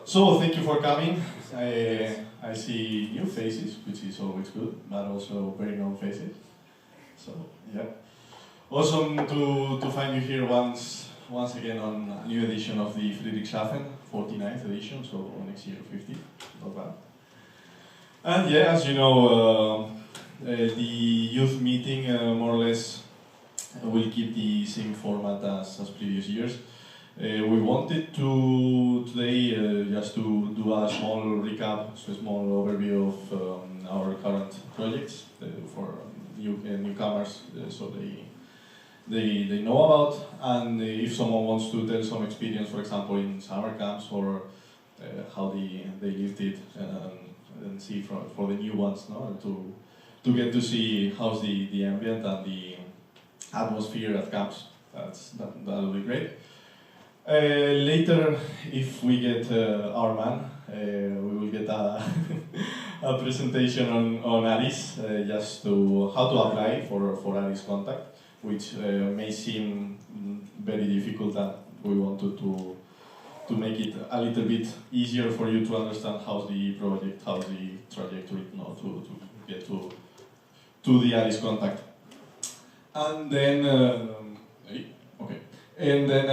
So thank you for coming. I see new faces, which is always good, but also very known faces. So yeah, awesome to find you here once again on a new edition of the Friedrichshafen, 49th edition. So next year 50, not bad. And yeah, as you know, the youth meeting more or less will keep the same format as previous years. We wanted to today just to do a small recap, so a small overview of our current projects for newcomers, so they know about, and if someone wants to tell some experience, for example, in summer camps or how they lived it, and see for the new ones, no, to get to see how's the ambient and the atmosphere at camps. That will be great. Later, if we get our man, we will get a, a presentation on ARIS, just to how to apply for ARIS contact, which may seem very difficult, and we wanted to make it a little bit easier for you to understand how's the project, how's the trajectory, you know, to get to the ARIS contact. And then, okay. And then,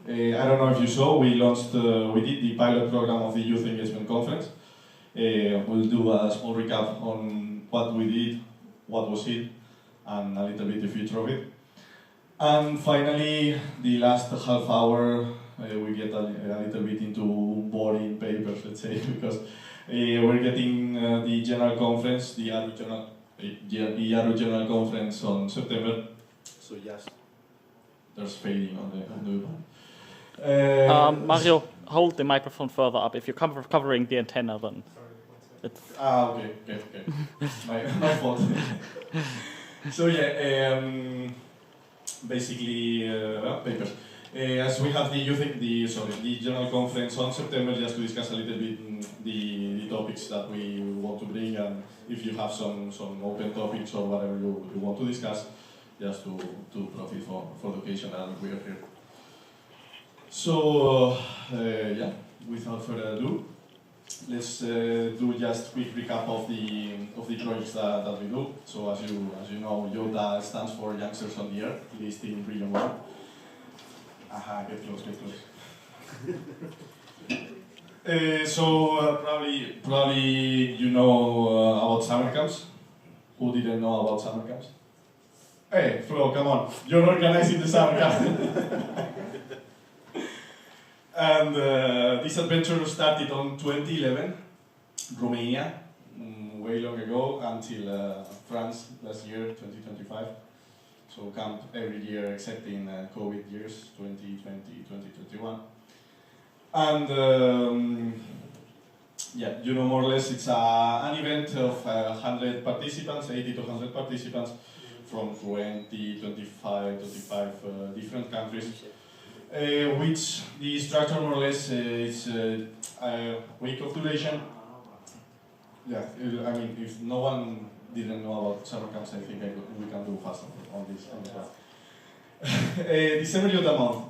I don't know if you saw, we did the pilot program of the Youth Engagement Conference. We'll do a small recap on what we did, what was it, and a little bit the future of it. And finally, the last half hour, we get a little bit into boring papers, let's say, because we're getting the general conference, the YARU General Conference on September. So yes. There's fading on the Mario, hold the microphone further up. If you're covering the antenna, then it's... okay. my fault. So yeah, basically papers. As we have the general conference on September, just to discuss a little bit the topics that we want to bring, and if you have some open topics or whatever you want to discuss, just to profit for the occasion, and we are here. So yeah, without further ado, let's do just a quick recap of the projects that we do. So as you know, YOTA stands for Youngsters on the Earth, listed in Region 1. Aha, get close. So probably you know about summer camps. Who didn't know about summer camps? Hey, Flo, come on, you're organizing the summer camp. And this adventure started on 2011, Romania, way long ago, until France last year, 2025. So camp every year except in COVID years, 2020, 2021. And yeah, you know, more or less it's an event of 100 participants, 80 to 100 participants, from 20, 25 different countries, which the structure more or less is a week of duration. Yeah, I mean, if no one didn't know about summer camps, I think we can do fast on this. December YOTA month.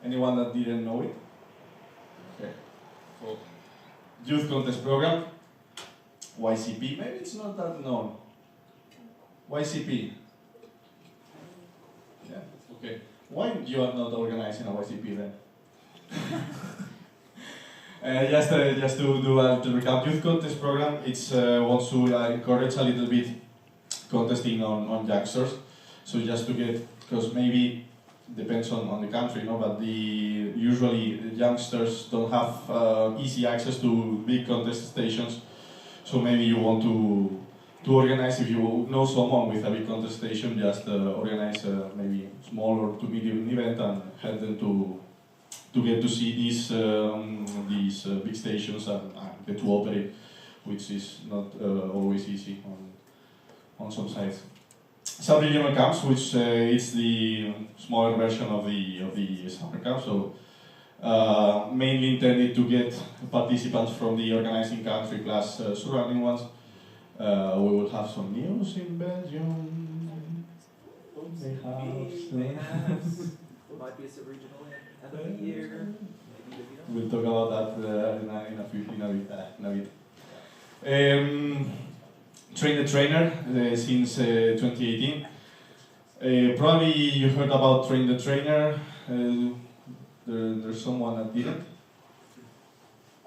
Anyone that didn't know it? Okay. So, youth contest program, YCP. Maybe it's not that known. YCP. Yeah, okay. Why you are not organizing a YCP then? Just to do a little recap, youth contest program, it's wants to encourage a little bit contesting on youngsters. So just to get, because maybe depends on the country, no, but usually youngsters don't have easy access to big contest stations. So maybe you want to organize, if you know someone with a big contest station, just organize maybe small or to medium event and help them to get to see these big stations and get to operate, which is not always easy on some sites. Sub-regional camps, which is the smaller version of the summer camp, so mainly intended to get participants from the organizing country plus surrounding ones. We will have some news in Belgium. They have. Might be a sub-regional end of the year. We'll talk about that in a bit. Train the Trainer since 2018. Probably you heard about Train the Trainer. There's someone that didn't.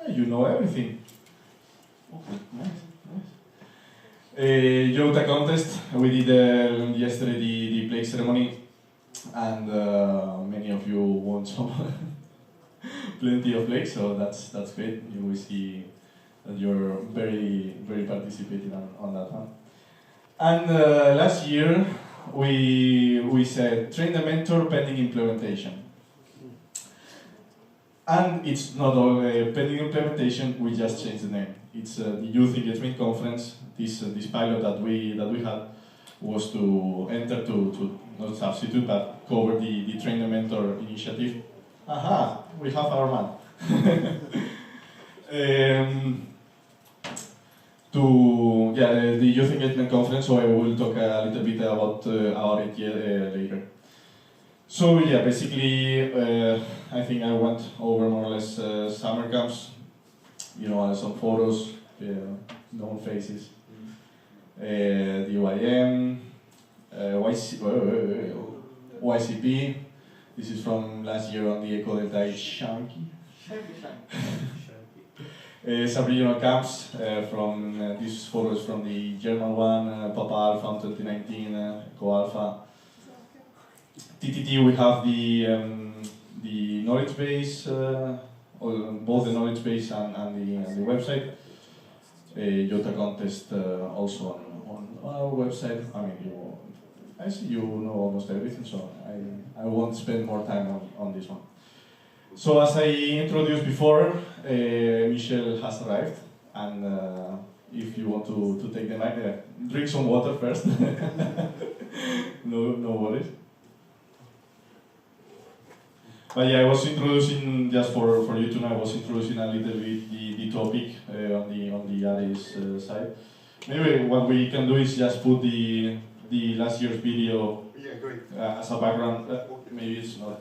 You know everything. Okay, nice. YOTA contest. We did yesterday the plague ceremony, and many of you won some plenty of plagues, so that's great. You will see that you're very participating on that one. And last year we said train the mentor pending implementation. And it's not all pending implementation. We just changed the name. It's the Youth Engagement Conference. This pilot that we had was to enter to not substitute but cover the Train the Mentor initiative. Aha, we have our man. The Youth Engagement Conference. So I will talk a little bit about it later. So yeah, basically, I think I went over more or less summer camps. You know, some photos, known faces. DYM, YCP. This is from last year on the Eco Delta Shanky. Some regional camps from these photos from the German one, Papa Alpha 2019, Eco Alpha. TTT, we have the knowledge base, both the knowledge base and the website. YOTA contest also on our website. I mean, I see you know almost everything, so I won't spend more time on this one. So as I introduced before, Michelle has arrived, and if you want to take the mic, drink some water first. No worries. But yeah, I was introducing, just for you to know, I was introducing a little bit the topic on the Ares side. Maybe what we can do is just put the last year's video as a background. Maybe it's not.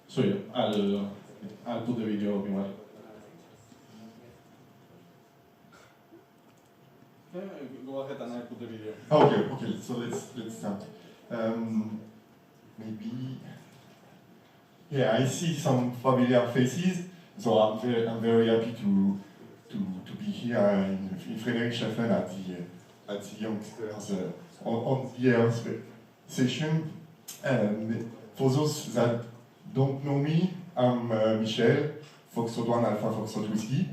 So yeah, I'll put the video meanwhile. Go ahead and I put the video. Okay. So let's start. Maybe. Yeah, I see some familiar faces, so I'm very happy to be here in Friedrichshafen at the youngsters on the Earth session. For those that don't know me, I'm Michel, Foxtrot 1 Alpha Foxtrot Whiskey.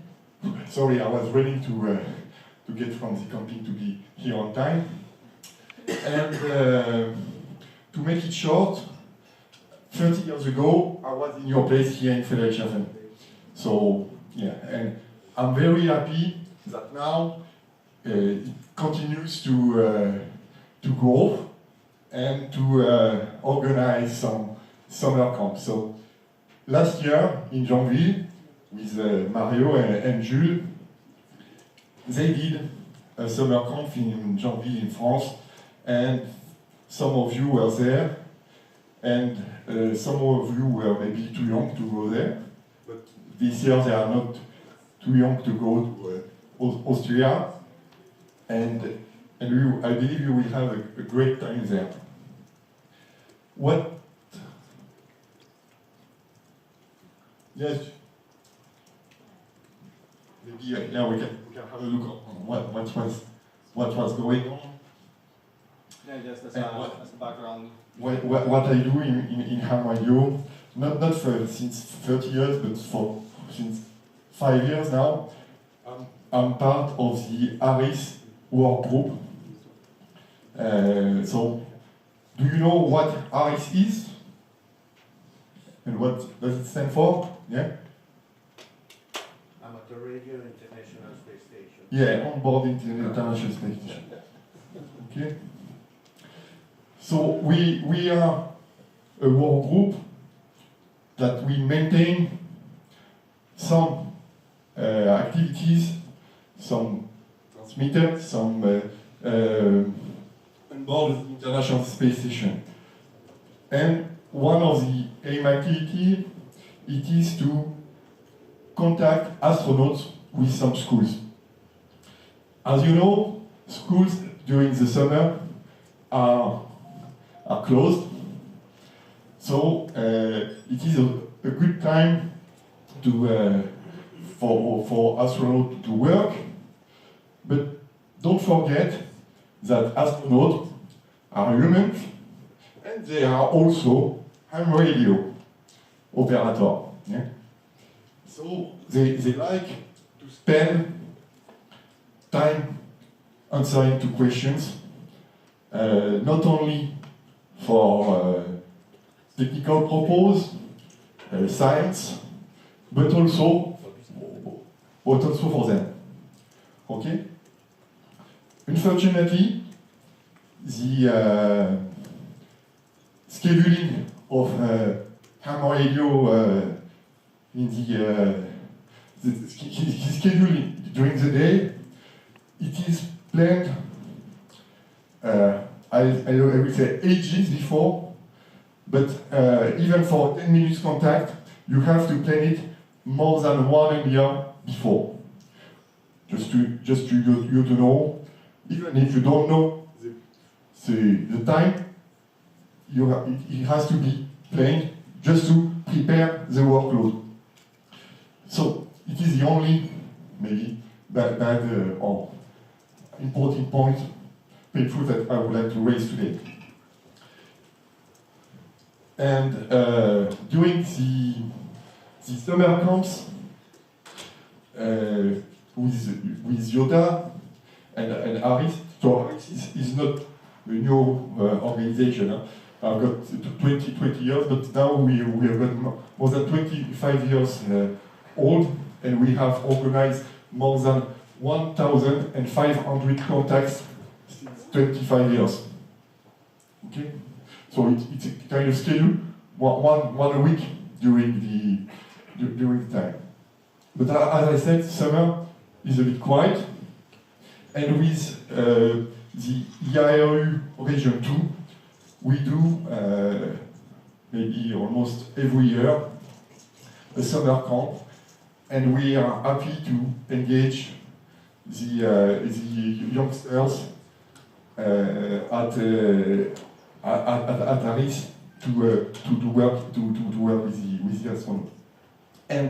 Sorry, I was running to get from the camping to be here on time. And to make it short, 30 years ago, I was in your place here in Friedrichshafen. So, yeah, and I'm very happy that now it continues to grow and to organize some summer camps. So, last year in Janvier, with Mario and Jules, they did a summer camp in Janvier in France, and some of you were there, and some of you were maybe too young to go there, but this year they are not too young to go to Austria, and I believe you will have a great time there. What? Yes. Maybe yeah, we can have a look on what was going on. Yeah, yes, that's a background. What I do in HAMYOTA, not for since 30 years, but since 5 years now. I'm part of the ARIS work group. So, do you know what ARIS is? And what does it stand for? Yeah? Amateur Radio International Space Station. Yeah, on board International Space Station. Okay. So we are a work group that we maintain some activities, some transmitters, some on board International International Space Station. And one of the aim activity, it is to contact astronauts with some schools. As you know, schools during the summer are closed, so it is a good time to for astronauts to work. But don't forget that astronauts are humans, and they are also ham radio operator. Yeah? So they like to spend time answering to questions, not only for technical purpose, science, but also for them. Okay? Unfortunately, the scheduling of ham radio in the scheduling during the day, it is planned, I will say ages before, but even for 10 minutes contact, you have to plan it more than 1 year before. Just to you to know, even if you don't know the time, it has to be planned just to prepare the workload. So it is the only, maybe, bad or important point, painful, that I would like to raise today. And during the summer camps with YOTA and Harris, so Harris is not a new organization. Huh? I've got 20 years, but now we have got more than 25 years old, and we have organized more than 1,500 contacts since 25 years. Okay, so it's a kind of schedule, one a week during the time. But as I said, summer is a bit quiet, and with the IRU Region 2, we do maybe almost every year a summer camp, and we are happy to engage the youngsters at Harris to work with the astronauts. And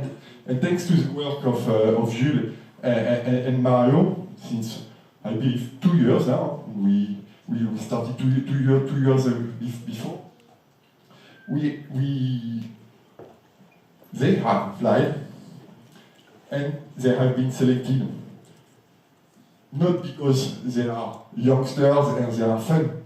thanks to the work of Jules and Mario, since I believe 2 years now, we started two years before. They have applied, and they have been selected. Not because they are youngsters and they are fun.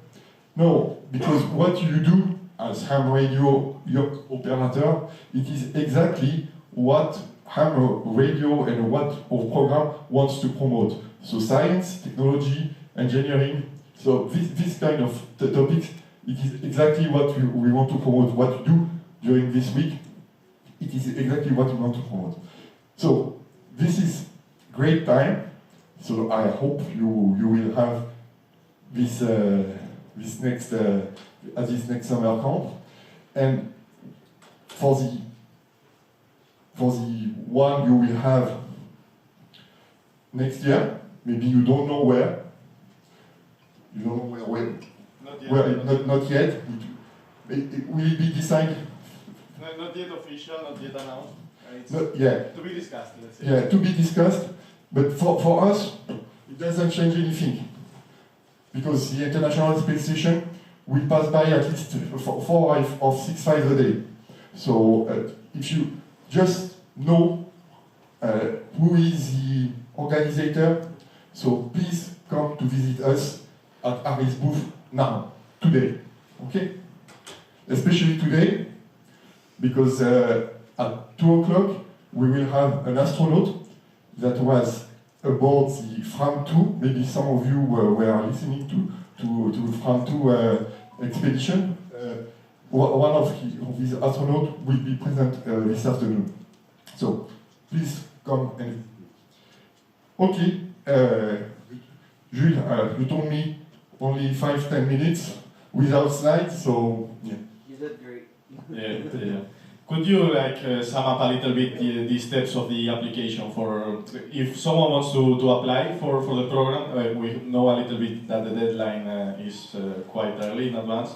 No, because what you do as ham radio operator, it is exactly what ham radio and what our program wants to promote. So science, technology, engineering. So this kind of topics, it is exactly what we want to promote. What you do during this week, it is exactly what we want to promote. So this is great time. So I hope you will have this next summer camp, and for the one you will have next year, maybe you don't know where. You don't know where. Not yet. It will be decided. Not yet official, not yet announced. To be discussed, let's say. Yeah, to be discussed. But for us, it doesn't change anything. Because the International Space Station will pass by at least 4 or 6 flights a day. So if you just know who is the organizer, so please come to visit us at Harris booth now, today. Okay? Especially today, because at 2 o'clock we will have an astronaut that was aboard the Fram 2. Maybe some of you were listening to Fram 2 expedition. One of his astronauts will be present this afternoon. So please come and. Okay, Jules, you told me only 5-10 minutes. without slides, so yeah. You did great. Yeah. Could you sum up a little bit the steps of the application for if someone wants to apply for the program? We know a little bit that the deadline is quite early in advance.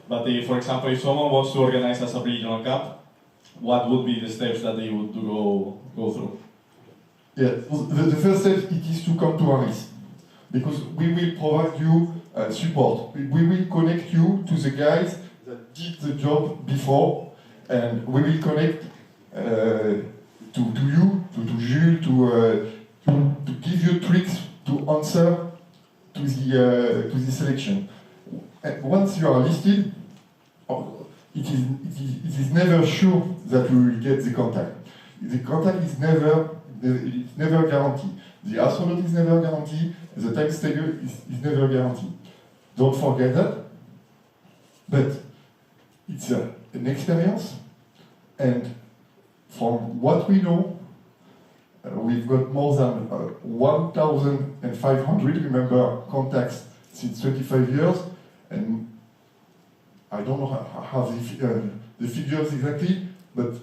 But for example, if someone wants to organize a sub-regional camp, what would be the steps that they would go through? Yeah, the first step it is to come to ARIS, because we will provide you support. We will connect you to the guys that did the job before, and we will connect to you, to Jules, to give you tricks to answer to the selection. And once you are listed, it is never sure that we will get the contact. The contact is never guaranteed. The astronaut is never guaranteed. The time schedule is never guaranteed. Don't forget that. But it's an experience, and from what we know, we've got more than 1,500, remember, contacts since 25 years, and I don't know how the figures exactly, but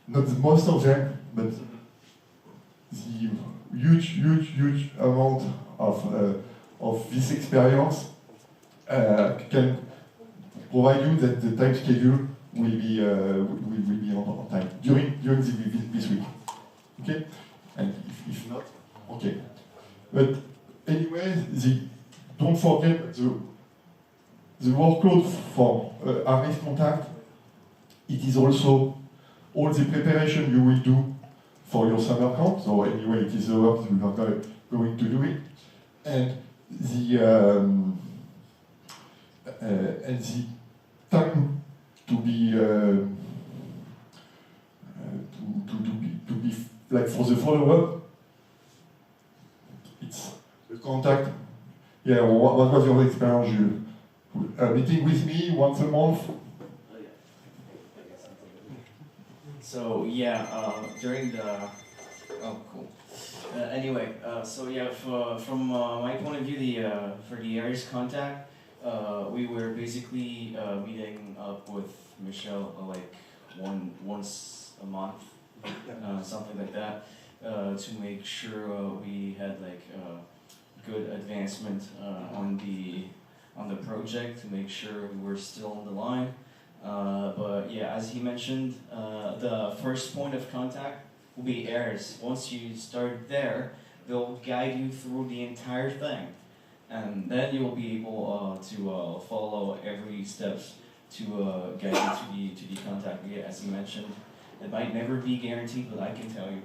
not the most of them, but the huge amount of this experience can provide you that the time schedule will be on time during this week. Okay, and if not, okay. But anyway, don't forget the workload for ARIS Contact. It is also all the preparation you will do for your summer camp. So anyway, it is the work we are going to do it, and the time to be like for the follow-up. It's the contact. Yeah, what was your experience, Jules? Meeting with me once a month. So yeah, during the cool. Anyway, so yeah, from my point of view, for the ARIS contact, we were basically meeting up with Michelle once a month, something like that, to make sure we had good advancement on the project, to make sure we were still on the line. But yeah, as he mentioned, the first point of contact will be ARIS. Once you start there, they'll guide you through the entire thing, and then you'll be able to follow every steps to guide you to the contact. Yeah, as he mentioned, it might never be guaranteed, but I can tell you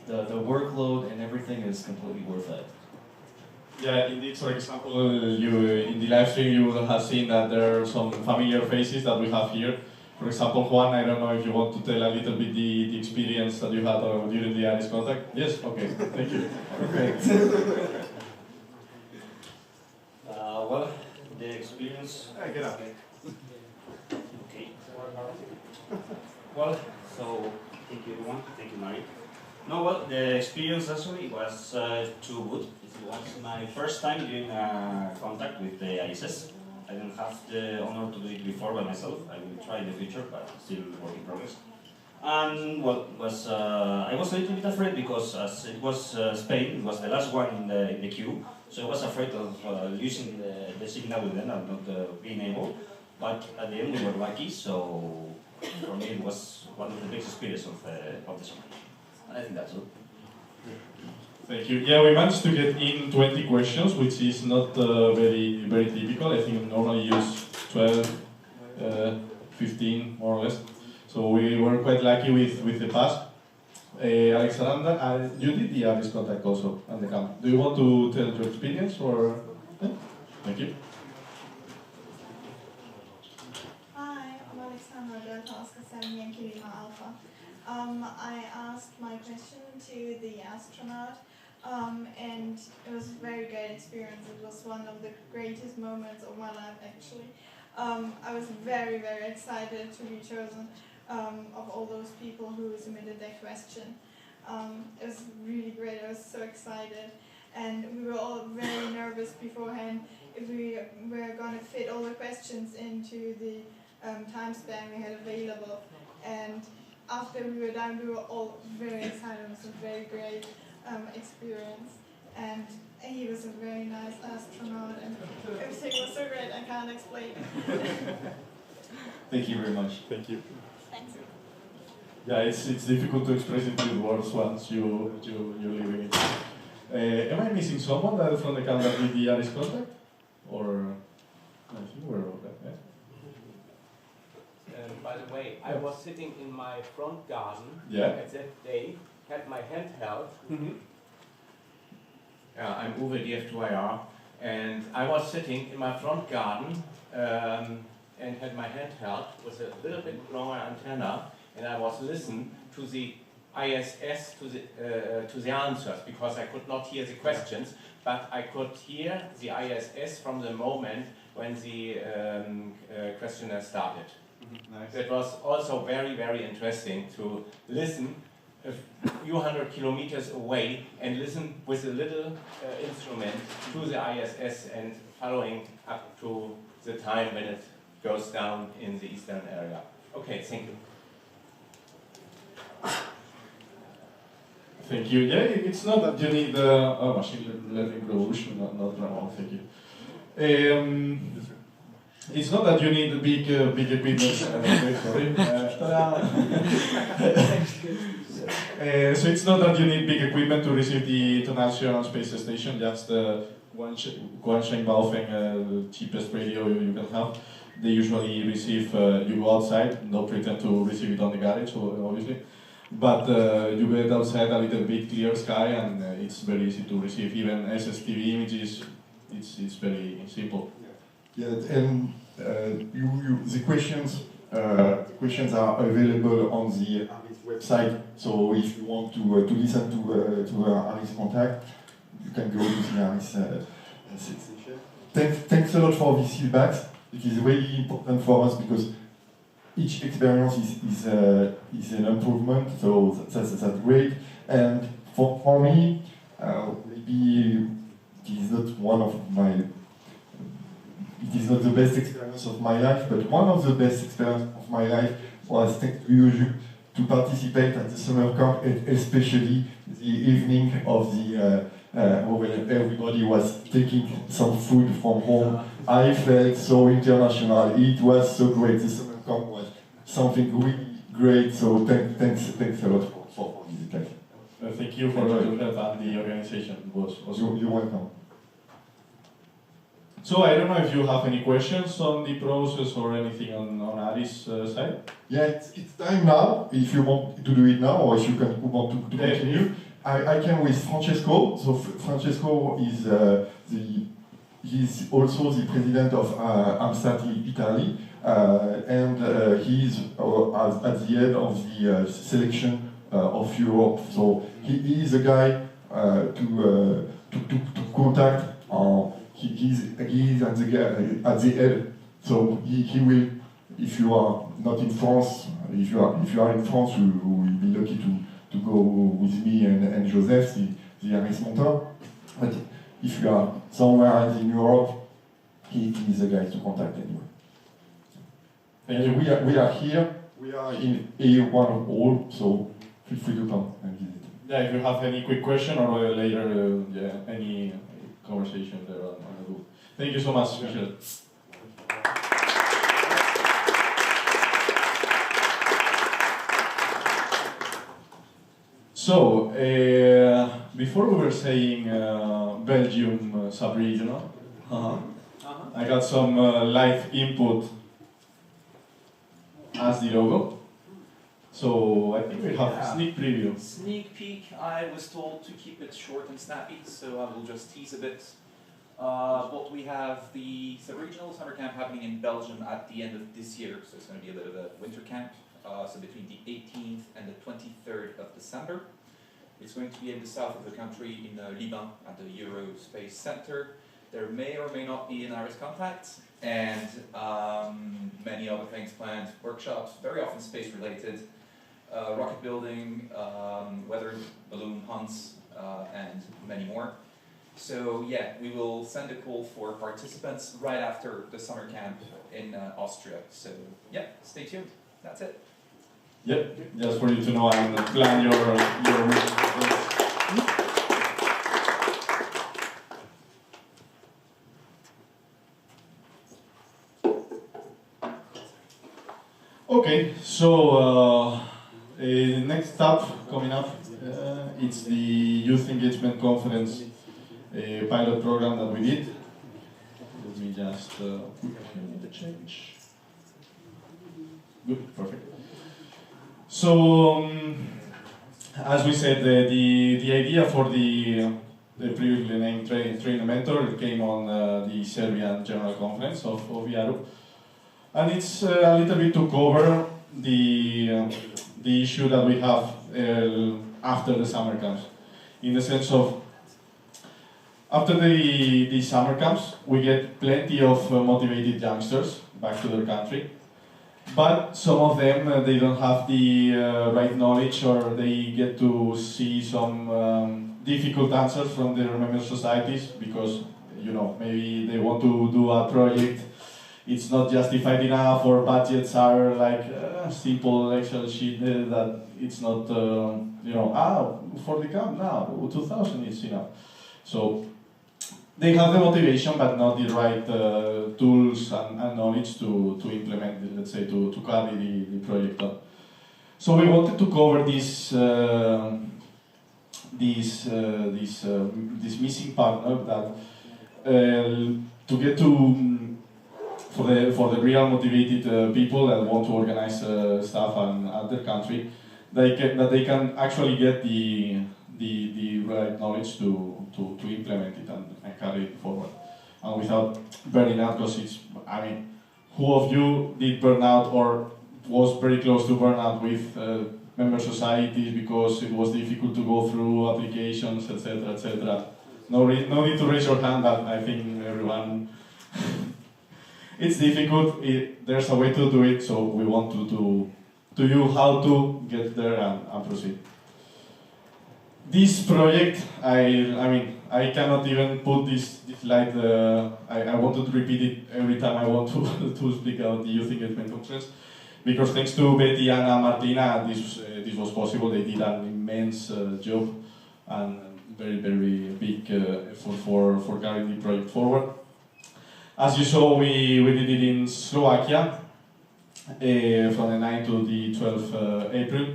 the workload and everything is completely worth it. Yeah, indeed. For example, you in the live stream you will have seen that there are some familiar faces that we have here. For example, Juan, I don't know if you want to tell a little bit the experience that you had during the ARIS contact. Yes. Okay. Thank you. Perfect. Well, the experience. Get up. Okay. Well, so thank you everyone. Thank you, Mari. No, well, the experience actually was too good. It was my first time doing contact with the ISS. I didn't have the honor to do it before by myself. I will try in the future, but still work in progress. And well, I was a little bit afraid because as it was Spain, it was the last one in the queue, so I was afraid of losing the signal with them and not being able. But at the end, we were lucky, so for me, it was one of the best experiences of the summer. And I think that's all. Thank you. Yeah, we managed to get in 20 questions, which is not very typical. I think we normally use 12, 15 more or less. So we were quite lucky with the pass. Alexandra, you did the ARIS contact also on the camp. Do you want to tell your experience or? Yeah? Thank you. Hi, I'm Alexandra Delta Oscar 7 Yankee Lima Alpha. I asked my question to the astronaut, and it was a very great experience. It was one of the greatest moments of my life, actually. I was very excited to be chosen of all those people who submitted their question. It was really great. I was so excited, and we were all very nervous beforehand if we were going to fit all the questions into the time span we had available. And after we were done, we were all very excited. It was a very great experience. And he was a very nice astronaut, and everything was so great, I can't explain. Thank you very much. Thank you. Thanks. Yeah, it's difficult to express it with words once you're living it. Am I missing someone that from the camp that did the Aris contact? Or I think we're okay. Yeah? By the way, I was sitting in my front garden Yeah. at that day, had my hand held. I'm Uwe, DF2IR, and I was sitting in my front garden and had my hand held with a little bit longer antenna, and I was listening to the ISS, to the answers, because I could not hear the questions, but I could hear the ISS from the moment when the questionnaire started. Nice. It was also very, very interesting to listen a few hundred kilometers away and listen with a little instrument to the ISS and following up to the time when it goes down in the eastern area. Okay, thank you. Thank you. Yeah, it's not that you need machine learning revolution, not wrong, thank you. It's not that you need big equipment. Sorry. So it's not that you need big equipment to receive the International Space Station. Just one Scheinbaufeng, the cheapest radio you can have. They usually receive. You go outside, no pretend to receive it on the garage, obviously. But you get outside a little bit clear sky, and it's very easy to receive. Even SSTV images, it's very simple. Yeah, and the questions are available on the ARIS website. So if you want to listen to ARIS contact, you can go to the ARIS section. Thanks a lot for these feedbacks. It is really important for us because each experience is an improvement. So that's great. And for me, maybe it is not one of my. It is not the best experience of my life, but one of the best experiences of my life was, thanks to you, to participate at the summer camp, and especially the evening of the when everybody was taking some food from home. I felt so international. It was so great. The summer camp was something really great. So thanks a lot for this. Thank you for your help, and the organization was also. You're welcome. So I don't know if you have any questions on the process or anything on Aris' side. Yeah, it's time now. If you want to do it now, or if you want to continue, I came with Francesco. So Francesco is he's also the president of AMSAT Italy, and he's at the head of the selection of Europe. So he is a guy to contact. He's at the head, so he will. If you are not in France, if you are in France, you will be lucky to go with me and Joseph, the Aris Monteur. But if you are somewhere in Europe, he is the guy to contact anyway. And we are here. We are in A1 Hall, so feel free to come and visit. Yeah, if you have any quick question or later, any conversation there on the group. Thank you so much, Michel. So, before we were saying Belgium sub-regional, I got some live input as the logo. So I think we have a sneak preview. Sneak peek, I was told to keep it short and snappy, so I will just tease a bit. But we have the sub-regional summer camp happening in Belgium at the end of this year, so it's going to be a bit of a winter camp, so between the 18th and the 23rd of December. It's going to be in the south of the country in Liban at the Eurospace Center. There may or may not be an Aris contact, and many other things planned, workshops, very often space related. Rocket building, weather balloon hunts, and many more. So yeah, we will send a call for participants right after the summer camp in Austria. So yeah, stay tuned. That's it. Yep, just for you to know and plan your Okay, so next up, coming up, it's the Youth Engagement Conference pilot program that we did. Let me just quickly the change. Good, perfect. So, as we said, the idea for the previously named trainer mentor came on the Serbian General Conference of YOTA. And it's a little bit to cover the issue that we have after the summer camps. In the sense of, after the summer camps, we get plenty of motivated youngsters back to their country. But some of them, they don't have the right knowledge, or they get to see some difficult answers from their member societies because, you know, maybe they want to do a project, it's not justified enough, or budgets are like simple Excel sheet that it's not, you know, for the camp now, 2,000 is enough. So they have the motivation, but not the right tools and knowledge to implement, let's say, to carry the project on. So we wanted to cover this missing partner that to get to for the real motivated people that want to organize stuff at their country, that they can actually get the right knowledge to implement it and carry it forward, and without burning out. Because it's, I mean, who of you did burn out or was very close to burnout with member societies because it was difficult to go through applications, etc., etc. No need to raise your hand, but I think everyone. It's difficult. There's a way to do it, so we want to you how to get there and proceed. This project, I mean, I cannot even put this slide. I wanted to repeat it every time I want to speak about the Youth Engagement Conference, because thanks to Betty, Anna, Martina, this was possible. They did an immense job and very big effort for carrying the project forward. As you saw, we did it in Slovakia from the 9th to the 12th April.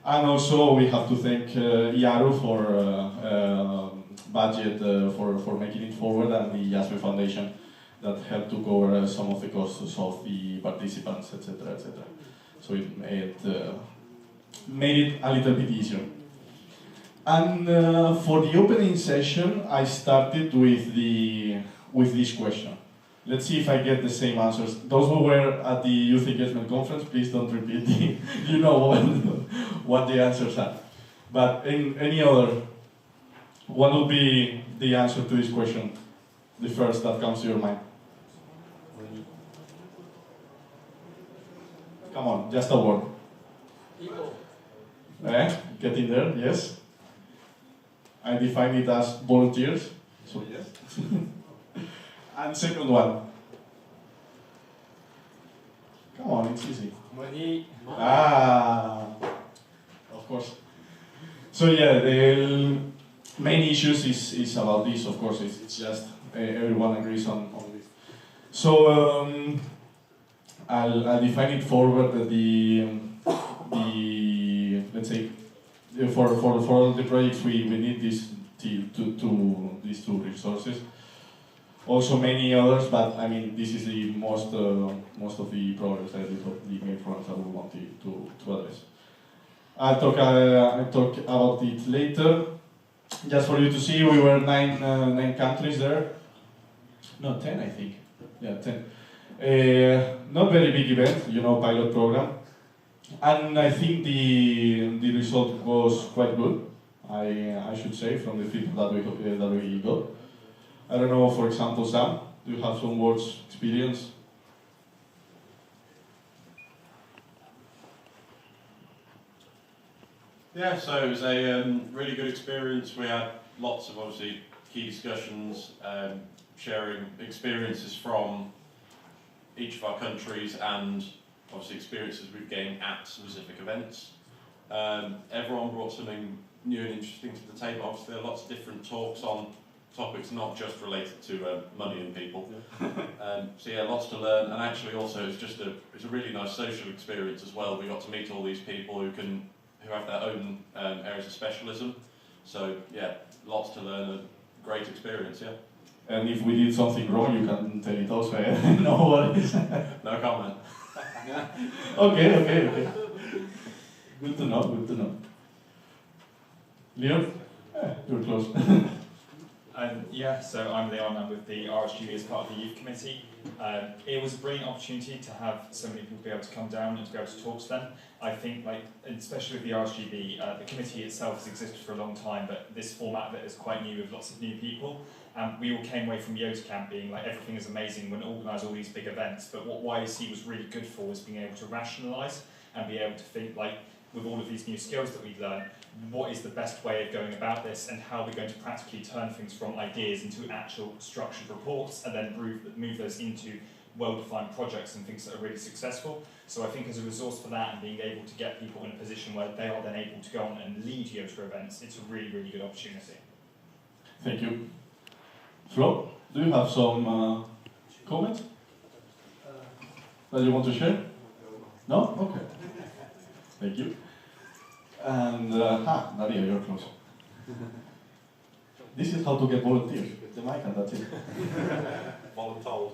And also we have to thank YOTA for budget for making it forward, and the YASPE Foundation that helped to cover some of the costs of the participants, etc., etc. So it made it a little bit easier. And for the opening session, I started with this question. Let's see if I get the same answers. Those who were at the Youth Engagement Conference, please don't repeat you know what the answers are. But in any other, what would be the answer to this question? The first that comes to your mind. Come on, just a word. People. Get in there, yes. I define it as volunteers, so yes. And second one. Come on, it's easy. Money. Of course. So yeah, the main issues is about this, of course. It's just everyone agrees on this. So I'll define it forward that the let's say for all the projects we need these two resources. Also many others, but I mean this is the most of the problems that the main problems that we want to address. I'll talk about it later. Just for you to see, we were nine countries there. No, 10 I think. Yeah, 10. Not very big event, you know, pilot program. And I think the result was quite good. I should say, from the feedback that we got. I don't know, for example, Sam, do you have some words experience? Yeah, so it was a really good experience. We had lots of obviously key discussions, sharing experiences from each of our countries and obviously experiences we've gained at specific events. Everyone brought something new and interesting to the table. Obviously there are lots of different talks on topics not just related to money and people. So yeah, lots to learn, and actually also it's a really nice social experience as well. We got to meet all these people who have their own areas of specialism. So yeah, lots to learn, a great experience, yeah. And if we did something wrong, you can tell it also, eh? No worries. No comment. Okay. Good to know. Leon? You're close. Yeah, so I'm Leon, I'm with the RSGB as part of the youth committee. It was a brilliant opportunity to have so many people be able to come down and to be able to talk to them. I think, especially with the RSGB, the committee itself has existed for a long time, but this format of it is quite new with lots of new people. We all came away from YOTA camp being like, everything is amazing, we're going to organise all these big events, but what YOC was really good for was being able to rationalise and be able to think, with all of these new skills that we've learned, what is the best way of going about this and how we're going to practically turn things from ideas into actual structured reports and then move those into well-defined projects and things that are really successful. So I think as a resource for that and being able to get people in a position where they are then able to go on and lead YOTA events, it's a really, really good opportunity. Thank you. Flo, do you have some comments that you want to share? No? Okay. Thank you. And, Nadia, you're close. This is how to get volunteers. Get the mic and that's it. Voluntold.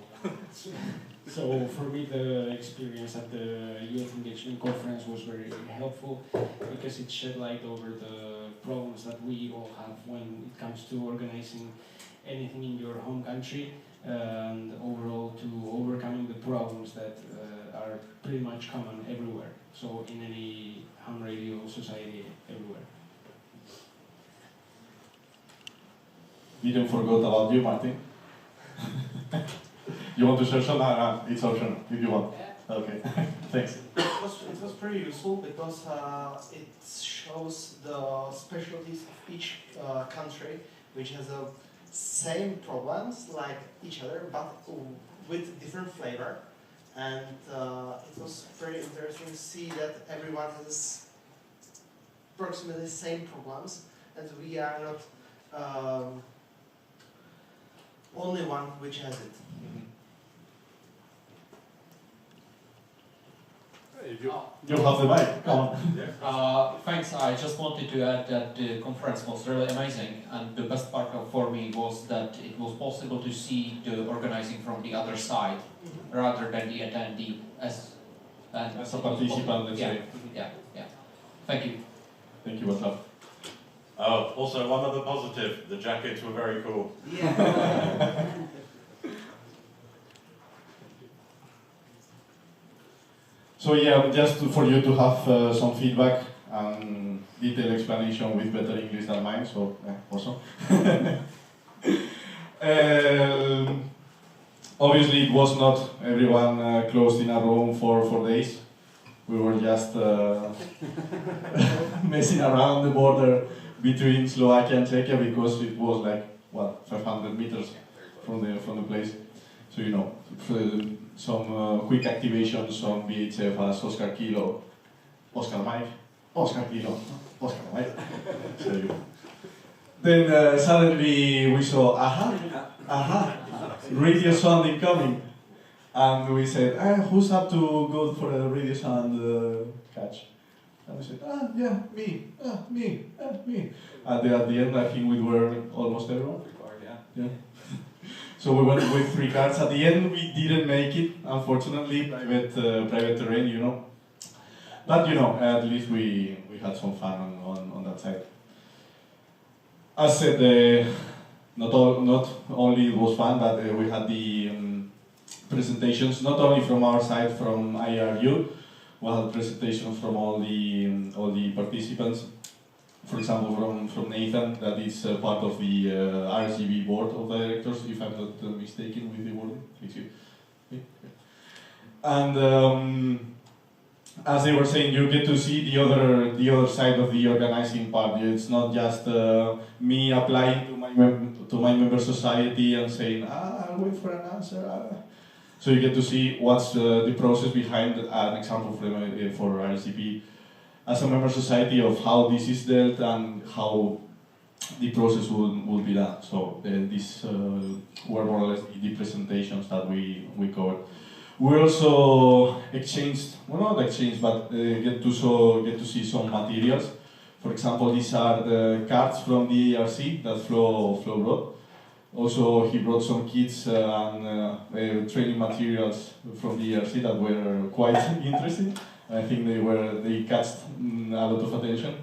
So for me, the experience at the Youth Engagement Conference was very helpful because it shed light over the problems that we all have when it comes to organizing anything in your home country and overall to overcoming the problems that are pretty much common everywhere. So in any ham radio society everywhere. Didn't forget about you, Martin. You want to share some? It's optional if you want. Okay, thanks. It was pretty useful because it shows the specialties of each country, which has the same problems like each other, but with different flavor. And it was very interesting to see that everyone has approximately the same problems, and we are not only one which has it. You have the mic, come on. Thanks, I just wanted to add that the conference was really amazing, and the best part for me was that it was possible to see the organizing from the other side, rather than the attendee as a participant, let's say. Yeah. Thank you. Thank you, what's up? Also, one other positive, the jackets were very cool. Yeah. So yeah, just for you to have some feedback and detailed explanation with better English than mine, so awesome. Obviously it was not everyone closed in a room for 4 days. We were just messing around the border between Slovakia and Czechia because it was like, 500 meters from the place. So you know, some quick activations on VHF as Oscar Kilo, Oscar Mike, Oscar Kilo, Oscar Mike. So then suddenly we saw, radio sound incoming. And we said, who's up to go for a radio sound catch? And we said, yeah, me. And then at the end, I think we were almost everyone. Yeah. So we went with 3 cards. At the end, we didn't make it, unfortunately, private terrain, you know. But you know, at least we had some fun on that side. As said, not only it was fun, but we had the presentations, not only from our side, from IRU, we had presentations from all the participants. For example, from Nathan, that is part of the RSGB board of directors, if I'm not mistaken with the wording. And as they were saying, you get to see the other side of the organizing part. It's not just me applying to my member society and saying, I'll wait for an answer. So you get to see what's the process behind an example for RSCP as a member society of how this is dealt and how the process will be done. So these were more or less the presentations that we covered. We also exchanged, well, not exchanged, but get to see some materials. For example, these are the cards from the ERC that Flo brought. Also, he brought some kits and training materials from the ERC that were quite interesting. I think they catched a lot of attention.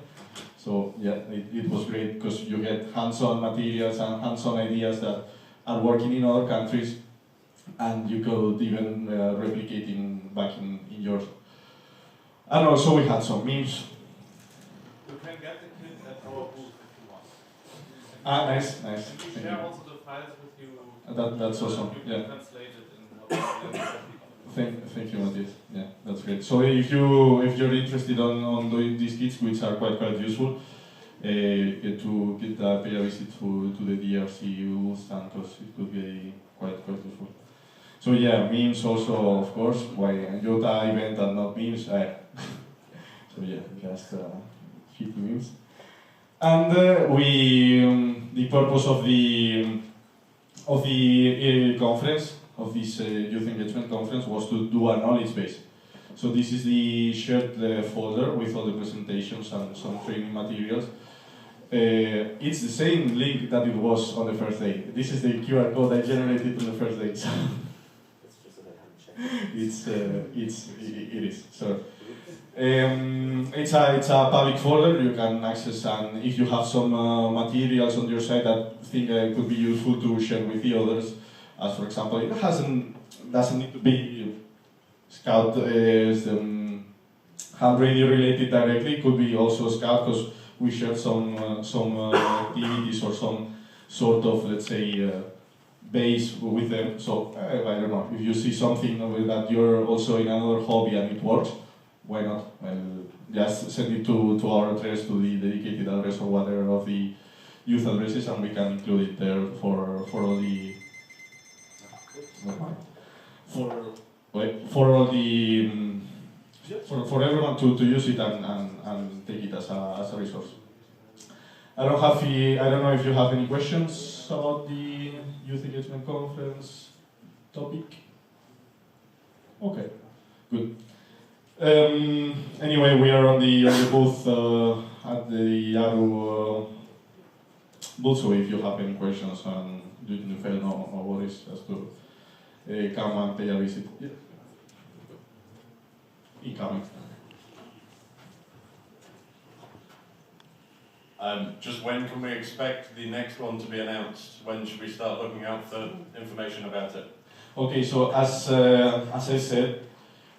So yeah, it was great because you get hands-on materials and hands-on ideas that are working in other countries, and you could even replicate back in yours. And also we had some memes. You can get the kit at our booth if you want. Ah, nice. And we share also the files with you. That's awesome. You can translate it in what Thank you, Matthias. Yeah, that's great. So if you're interested on doing these kits, which are quite useful, to pay a visit to the DRC booth, because it could be quite useful. So yeah, memes also, of course. Why YOTA event and not memes? So yeah, just hit memes. And the purpose of the conference, of this youth engagement conference, was to do a knowledge base. So this is the shared folder with all the presentations and some training materials. It's the same link that it was on the first day. This is the QR code I generated on the first day. So it is. So it's a public folder you can access, and if you have some materials on your site that think could be useful to share with the others, as for example, it doesn't need to be Scout ham radio related directly. It could be also Scout, because we shared some activities or some sort of, let's say, base with them. So I don't know, if you see something that you're also in another hobby and it works, why not? Well, just send it to our address, to the dedicated address or whatever of the youth addresses, and we can include it there for all the for everyone to use it and take it as a resource. I don't know if you have any questions about the Youth Engagement Conference topic. Okay, good. Anyway, we are on the booth at the Yaru booth, so if you have any questions and you feel no worries, just to come and pay a visit. Yeah. Incoming. Just when can we expect the next one to be announced? When should we start looking out for information about it? Okay, so as I said,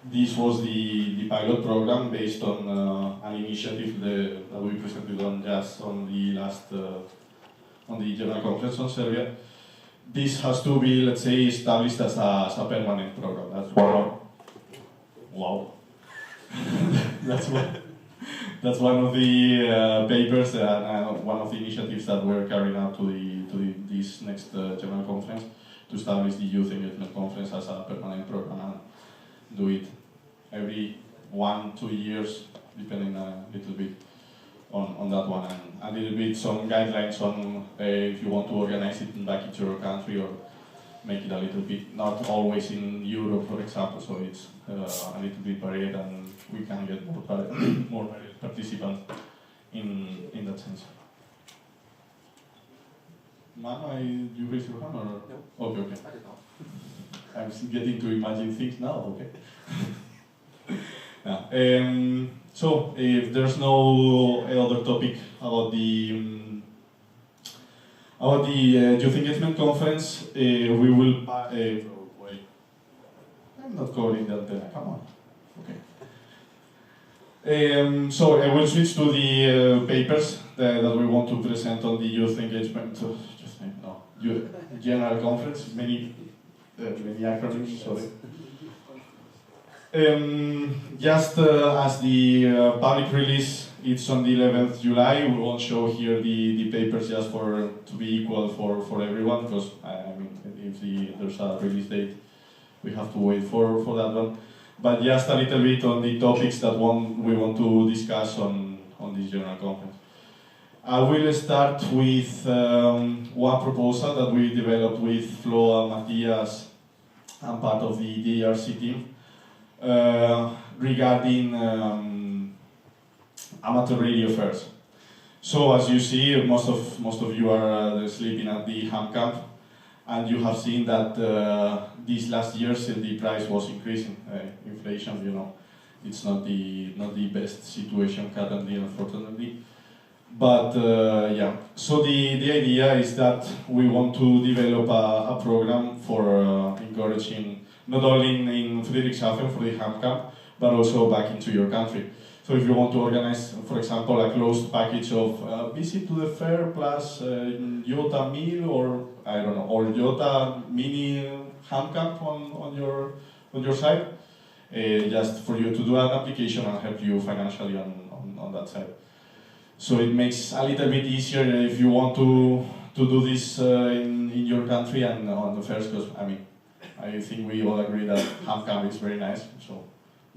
this was the pilot program based on an initiative that we presented on the last on the General Conference on Serbia. This has to be, let's say, established as a permanent program. That's one. Wow. That's one of the papers and one of the initiatives that we're carrying out to this next General Conference, to establish the Youth Engagement Conference as a permanent program and do it every 1-2 years, depending a little bit on that one, and a little bit some guidelines on if you want to organize it back into your country, or make it a little bit, not always in Europe, for example, so it's a little bit varied, and we can get more participants in that sense. Mama, you raise your hand, or? No. Okay. I did not. I'm getting to imagine things now, okay. Yeah. So, if there's no other topic about the Youth Engagement Conference, we will. Wait. I'm not covering the antenna. Come on. Okay. So I will switch to the papers that we want to present on the Youth Engagement. General Conference. Many acronyms. Sorry. Just as the public release, it's on the 11th July. We won't show here the papers just to be equal for everyone, because I mean, if there's a release date, we have to wait for that one. But just a little bit on the topics that we want to discuss on this general conference. I will start with one proposal that we developed with Flo and Matthias and part of the DRC team regarding amateur radio fairs. So as you see, most of you are sleeping at the ham camp, and you have seen that these last years the price was increasing. Inflation, you know, it's not the best situation currently, unfortunately. But yeah, so the idea is that we want to develop a program for encouraging not only in Friedrichshafen for the ham camp, but also back into your country. So if you want to organize, for example, a closed package of visit to the fair plus YOTA meal, or I don't know, or YOTA mini ham camp on your site, just for you to do an application and help you financially on that side. So it makes a little bit easier if you want to do this in your country and on the fairs, because I mean, I think we all agree that ham camp is very nice. So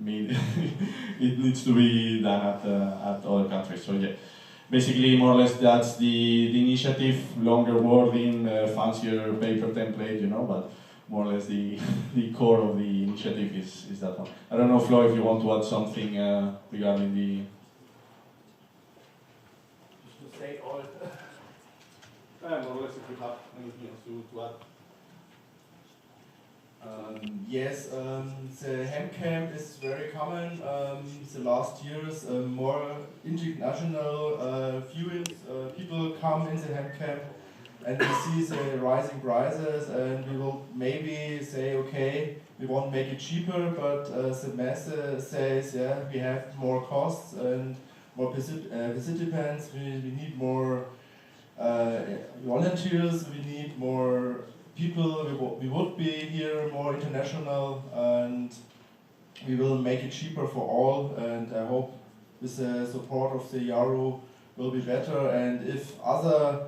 it needs to be done at other countries. So yeah, basically more or less that's the initiative. Longer wording, fancier paper template, you know, but more or less the core of the initiative is that one. I don't know, Flo, if you want to add something regarding the. To say all. More or less, if you have anything else to add. Yes, the ham camp is very common. The last years, more international viewings, people come in the ham camp, and we see the rising prices, and we will maybe say, okay, we won't make it cheaper, but the mess says, yeah, we have more costs and more participants. We need more volunteers. We need more people. We would be here more international, and we will make it cheaper for all, and I hope with the support of the Euro will be better. And if other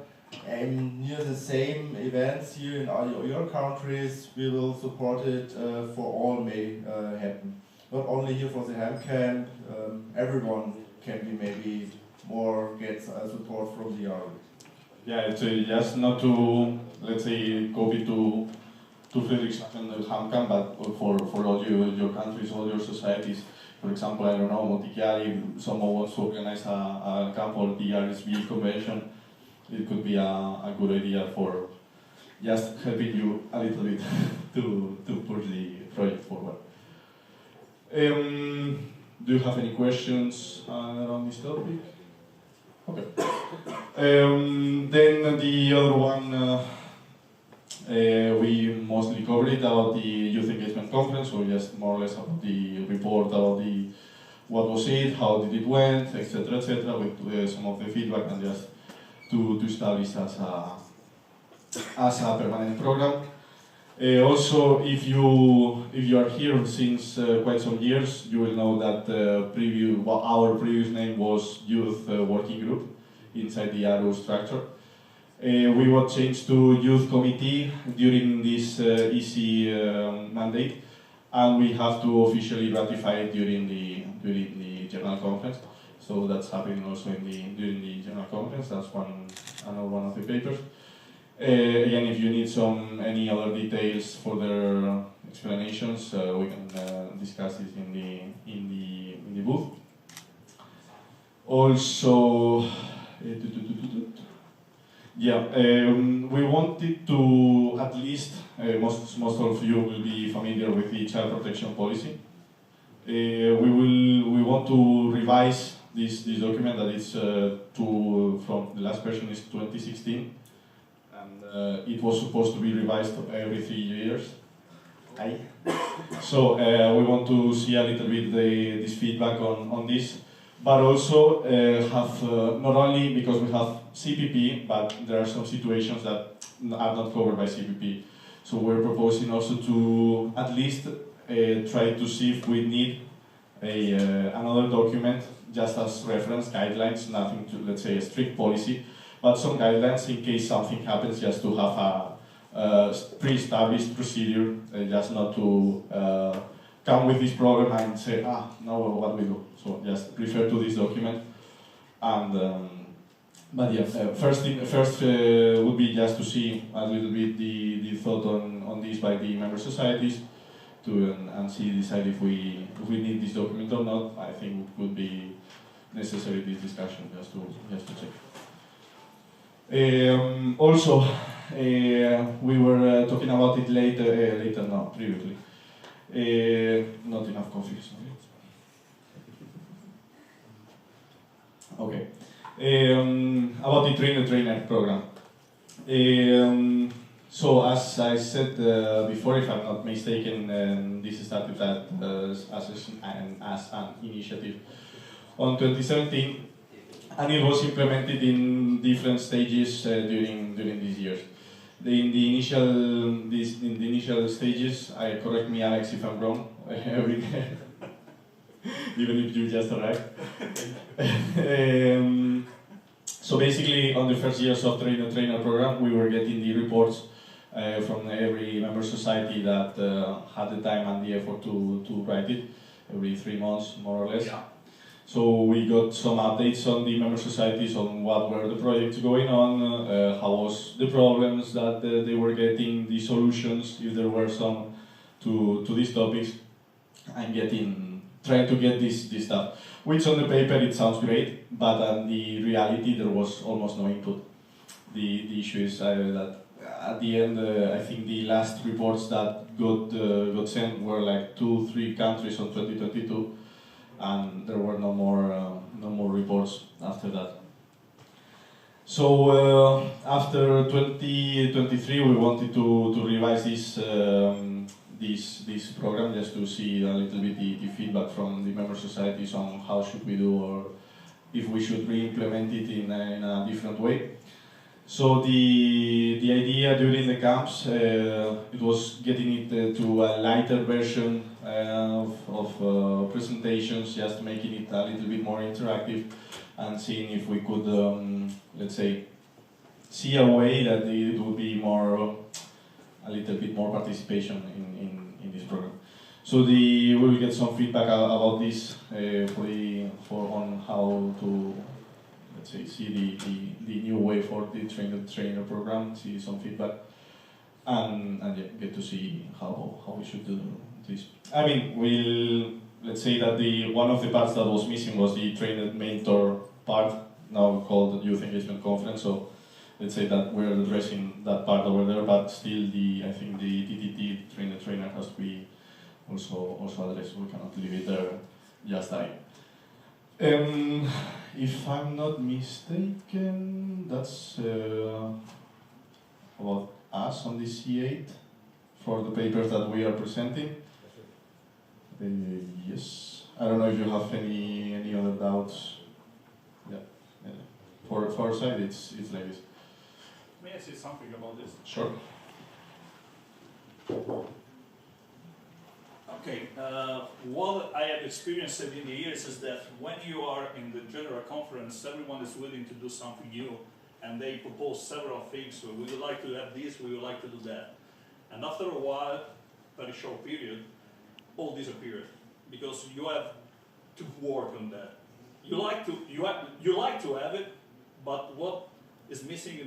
near the same events here in your countries, we will support it for all may happen. Not only here for the ham camp, everyone can be maybe more get support from the Euro. Yeah, it's just not to, let's say, copy to Friedrichshafen and ham camp, but for all your countries, all your societies. For example, I don't know, Montichiari, someone wants to organize a camp or the RSB convention. It could be a good idea for just helping you a little bit to push the project forward. Do you have any questions around this topic? Okay. Then the other one, we mostly covered it about the youth engagement conference, so just more or less about the report about what was it, how did it went, etc., with some of the feedback, and just to establish as a permanent program. Also, if you are here since quite some years, you will know that our previous name was Youth Working Group inside the ARU structure. We were changed to Youth Committee during this EC mandate, and we have to officially ratify it during the General Conference. So that's happening also during the General Conference. That's another one of the papers. Again, if you need any other details, further explanations, we can discuss it in the booth. Also, yeah, we wanted to at least most of you will be familiar with the child protection policy. We want to revise this document that is from the last version is 2016. It was supposed to be revised every 3 years. So we want to see a little bit this feedback on this, but also have not only because we have CPP, but there are some situations that are not covered by CPP. So we're proposing also to at least tried to see if we need another document just as reference guidelines, nothing to, let's say, a strict policy, but some guidelines in case something happens, just to have a pre-established procedure, just not to come with this problem and say, now what we do. So just refer to this document. And but yeah, first would be just to see a little bit the thought on this by the member societies, and decide if we need this document or not. I think it would be necessary this discussion just to check. Also, we were talking about it previously. Not enough coffee. Sorry. Okay. About the trainer program. So as I said before, if I'm not mistaken, this started as an initiative on 2017, and it was implemented in different stages during these years. In the initial stages, correct me, Alex, if I'm wrong, even if you just arrived. So basically, on the first years of trainer program, we were getting the reports from every member society that had the time and the effort to write it, every 3 months, more or less. Yeah. So we got some updates on the member societies on what were the projects going on, how was the problems that they were getting, the solutions, if there were some, to these topics, and trying to get this stuff. Which on the paper it sounds great, but in the reality there was almost no input. The issue is that at the end, I think the last reports that got sent were like 2-3 countries on 2022, and there were no more reports after that. So after 2023, we wanted to revise this program just to see a little bit the feedback from the member societies on how should we do, or if we should re-implement it in a different way. So the idea during the camps, it was getting it to a lighter version of presentations, just making it a little bit more interactive, and seeing if we could, let's say, see a way that it would be a little bit more participation in this program. So we will get some feedback about this on how to, let's say, see the new way for the trainer program, see some feedback, and yeah, get to see how we should do this. I mean, let's say that one of the parts that was missing was the trainer mentor part, now called the Youth Engagement Conference. So let's say that we're addressing that part over there, but still I think the DTT trainer has to be also addressed. We cannot leave it there just dying. If I'm not mistaken, that's about us on the C8 for the papers that we are presenting. Yes. I don't know if you have any other doubts. Yeah. For our side, it's like this. May I say something about this? Sure. Okay, what I have experienced in the years is that when you are in the general conference, everyone is willing to do something new, and they propose several things. So we would like to have this, we would like to do that. And after a while, very short period, all disappeared, because you have to work on that. You like to have it, but what is missing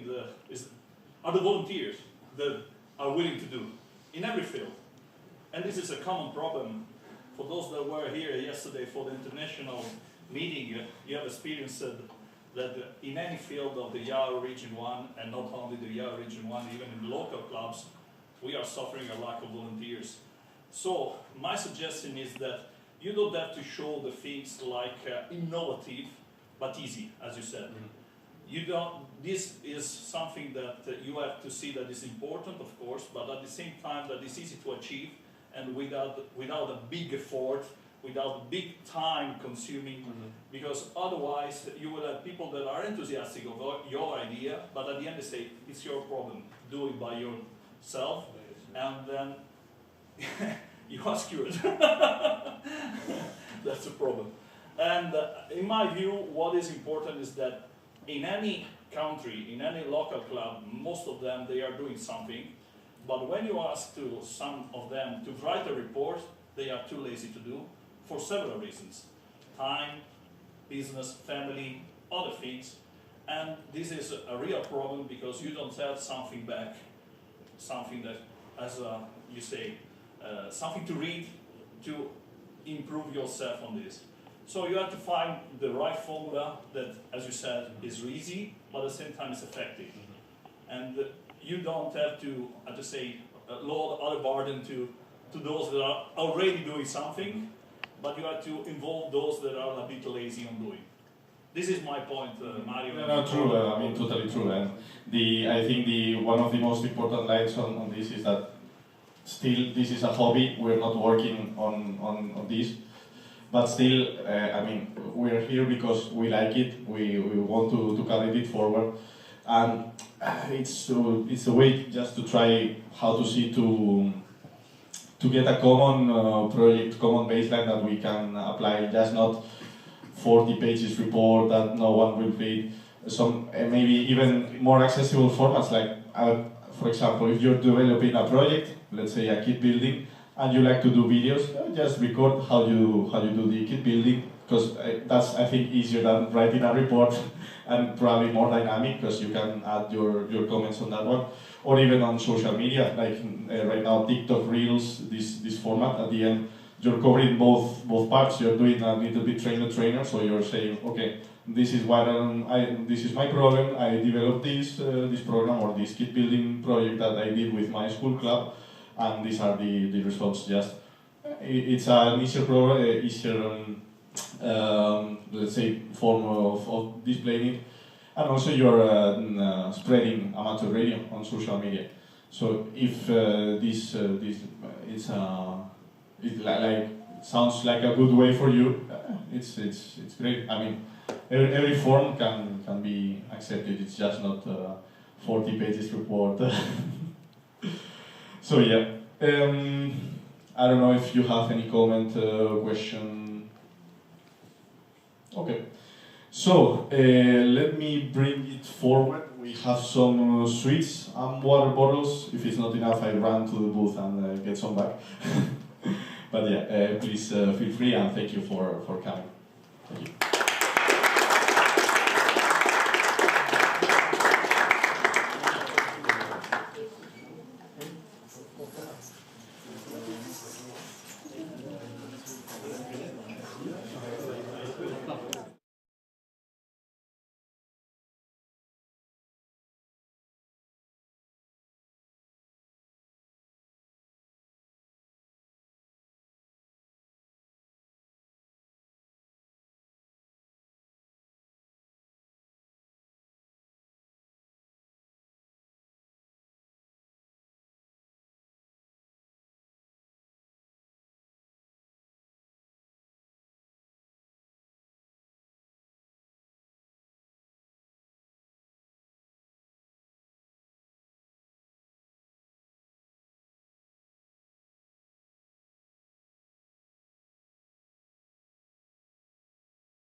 are the volunteers that are willing to do in every field. And this is a common problem. For those that were here yesterday for the international meeting, you have experienced that in any field of the YAR Region 1, and not only the YAR Region 1, even in local clubs, we are suffering a lack of volunteers. So my suggestion is that you don't have to show the things like innovative, but easy, as you said. Mm-hmm. This is something that you have to see that is important, of course, but at the same time that it's easy to achieve, and without a big effort, without big time consuming, because otherwise you will have people that are enthusiastic of your idea, but at the end they say, it's your problem, do it by yourself, and then you are screwed. That's the problem. And in my view, what is important is that in any country, in any local club, most of them, they are doing something. But when you ask to some of them to write a report, they are too lazy to do for several reasons. Time, business, family, other things. And this is a real problem because you don't have something back, something that, as you say, something to read to improve yourself on this. So you have to find the right formula that, as you said, is easy, but at the same time is effective. And you don't have to, how to say, load other burden to those that are already doing something, but you have to involve those that are a bit lazy on doing. This is my point, Mario. No, true. I mean, totally true. And I think one of the most important lines on this is that still this is a hobby. We're not working on this, but still, I mean, we're here because we like it. We want to carry it forward, and it's a way just to try how to see to get a common project, common baseline that we can apply. Just not 40 pages report that no one will read. Some maybe even more accessible formats, like for example, if you're developing a project, let's say a kit building, and you like to do videos, just record how you do the kit building, because that's, I think, easier than writing a report and probably more dynamic because you can add your comments on that one, or even on social media, like right now TikTok Reels, this format. At the end, you're covering both parts. You're doing a little bit trainer, so you're saying, okay, this is what this is my problem. I developed this program or this kit building project that I did with my school club, and these are the results. Just it's an easier program, let's say, form of displaying it, and also you're spreading amateur radio on social media. So if this is it like sounds like a good way for you, it's great. I mean, every form can be accepted. It's just not 40 pages report. So yeah, I don't know if you have any comment, question. Okay, so let me bring it forward. We have some sweets and water bottles. If it's not enough, I run to the booth and get some back. But yeah, please feel free, and thank you for coming.